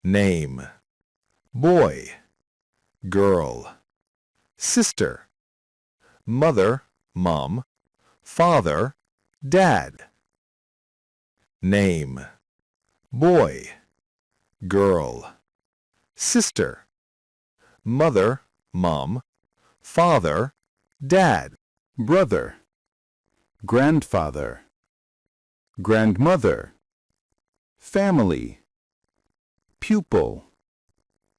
Name: boy, girl, sister, mother, mom, father, dad. Name: boy, girl, sister, mother, mom, father, dad. Brother, grandfather, grandmother, family, pupil,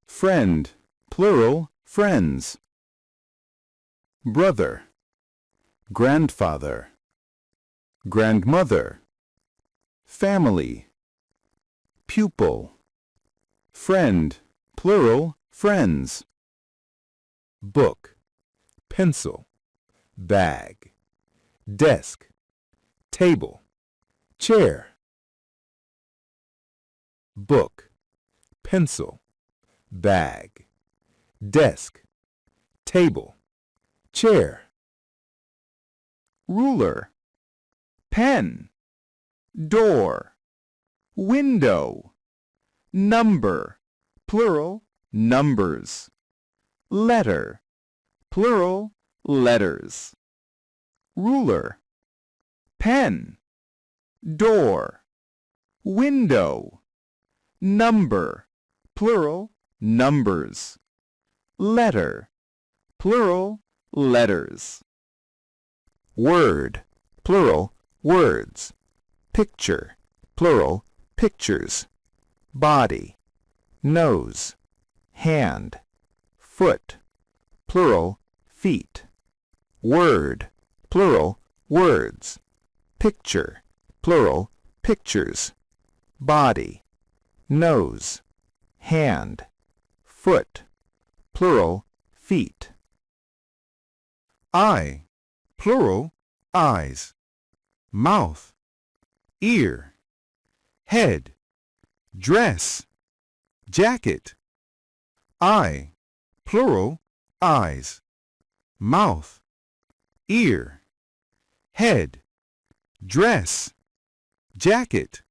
friend, plural, friends. Brother, grandfather, grandmother, family, pupil, friend, plural, friends. Book, pencil, bag, desk, table, chair. Book, pencil, bag, desk, table, chair. Ruler, pen, door, window, number, plural, numbers. Letter, plural, letters. Ruler, pen, door, window, number, plural, numbers. Letter, plural, letters. Word, plural, words. Picture, plural, pictures. Body, nose, hand, foot, plural, feet. Word, plural, words. Picture, plural, pictures. Body, nose, hand, foot, plural, feet. Eye, plural, eyes. Mouth, ear, head, dress, jacket. Eye, plural, eyes. Mouth, ear, head, dress, jacket.